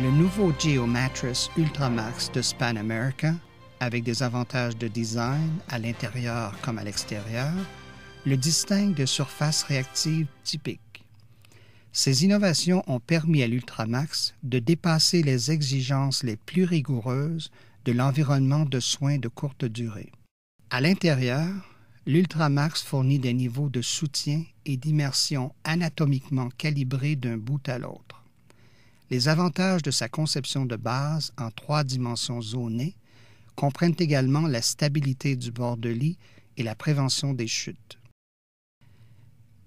Le nouveau Geo-Mattress Ultramax de Span America, avec des avantages de design à l'intérieur comme à l'extérieur, le distingue de surfaces réactives typiques. Ces innovations ont permis à l'Ultramax de dépasser les exigences les plus rigoureuses de l'environnement de soins de courte durée. À l'intérieur, l'Ultramax fournit des niveaux de soutien et d'immersion anatomiquement calibrés d'un bout à l'autre. Les avantages de sa conception de base en 3 dimensions zonées comprennent également la stabilité du bord de lit et la prévention des chutes.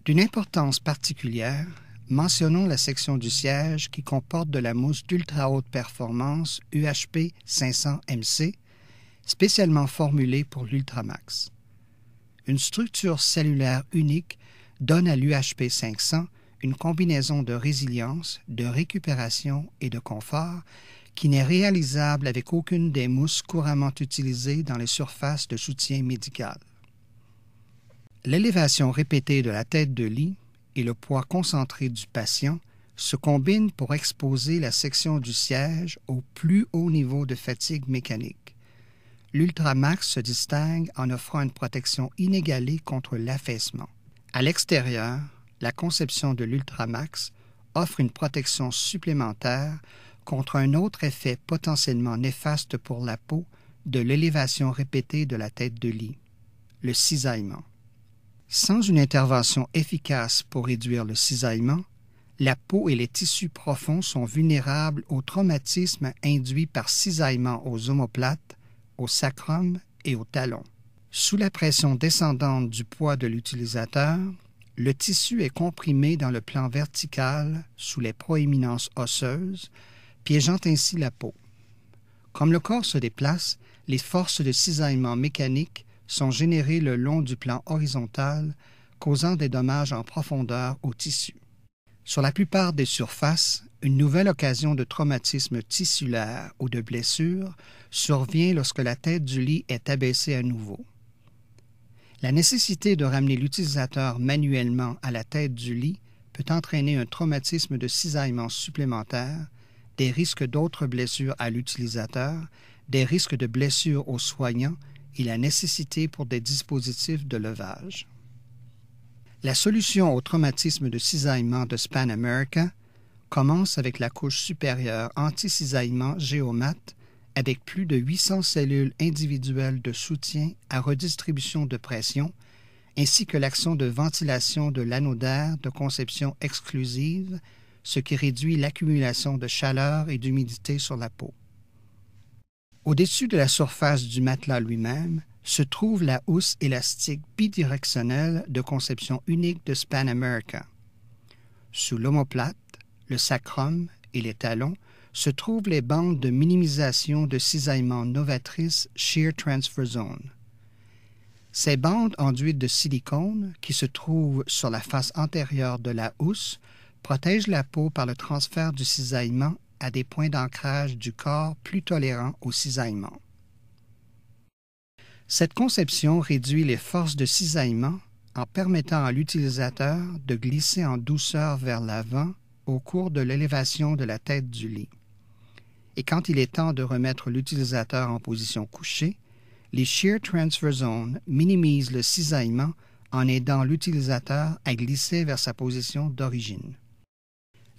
D'une importance particulière, mentionnons la section du siège qui comporte de la mousse d'ultra haute performance UHP 500 MC, spécialement formulée pour l'Ultramax. Une structure cellulaire unique donne à l'UHP 500 une combinaison de résilience, de récupération et de confort qui n'est réalisable avec aucune des mousses couramment utilisées dans les surfaces de soutien médical. L'élévation répétée de la tête de lit et le poids concentré du patient se combinent pour exposer la section du siège au plus haut niveau de fatigue mécanique. L'Ultramax se distingue en offrant une protection inégalée contre l'affaissement. À l'extérieur, la conception de l'Ultramax offre une protection supplémentaire contre un autre effet potentiellement néfaste pour la peau de l'élévation répétée de la tête de lit, le cisaillement. Sans une intervention efficace pour réduire le cisaillement, la peau et les tissus profonds sont vulnérables au traumatisme induit par cisaillement aux omoplates, au sacrum et au talon. Sous la pression descendante du poids de l'utilisateur, le tissu est comprimé dans le plan vertical sous les proéminences osseuses, piégeant ainsi la peau. Comme le corps se déplace, les forces de cisaillement mécanique sont générées le long du plan horizontal, causant des dommages en profondeur au tissu. Sur la plupart des surfaces, une nouvelle occasion de traumatisme tissulaire ou de blessure survient lorsque la tête du lit est abaissée à nouveau. La nécessité de ramener l'utilisateur manuellement à la tête du lit peut entraîner un traumatisme de cisaillement supplémentaire, des risques d'autres blessures à l'utilisateur, des risques de blessures aux soignants et la nécessité pour des dispositifs de levage. La solution au traumatisme de cisaillement de Span America commence avec la couche supérieure anti-cisaillement Geomat avec plus de 800 cellules individuelles de soutien à redistribution de pression, ainsi que l'action de ventilation de l'anneau d'air de conception exclusive, ce qui réduit l'accumulation de chaleur et d'humidité sur la peau. Au-dessus de la surface du matelas lui-même se trouve la housse élastique bidirectionnelle de conception unique de Span America. Sous l'omoplate, le sacrum et les talons se trouvent les bandes de minimisation de cisaillement novatrices Shear Transfer Zone. Ces bandes enduites de silicone, qui se trouvent sur la face antérieure de la housse, protègent la peau par le transfert du cisaillement à des points d'ancrage du corps plus tolérants au cisaillement. Cette conception réduit les forces de cisaillement en permettant à l'utilisateur de glisser en douceur vers l'avant au cours de l'élévation de la tête du lit. Et quand il est temps de remettre l'utilisateur en position couchée, les Shear Transfer Zones minimisent le cisaillement en aidant l'utilisateur à glisser vers sa position d'origine.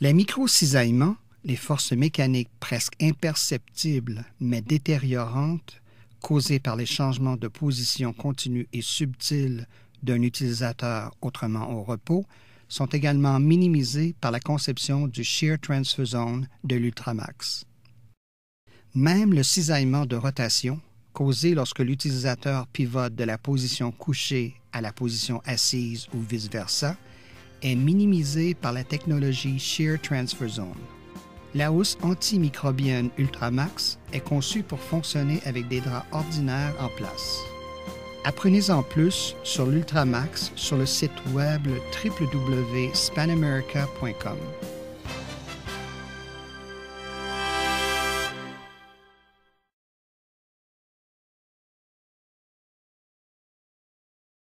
Les micro-cisaillements, les forces mécaniques presque imperceptibles mais détériorantes causées par les changements de position continus et subtils d'un utilisateur autrement au repos, sont également minimisés par la conception du Shear Transfer Zone de l'Ultramax. Même le cisaillement de rotation, causé lorsque l'utilisateur pivote de la position couchée à la position assise ou vice-versa, est minimisé par la technologie Shear Transfer Zone. La housse antimicrobienne Ultramax est conçue pour fonctionner avec des draps ordinaires en place. Apprenez-en plus sur l'Ultramax sur le site web www.spanamerica.com.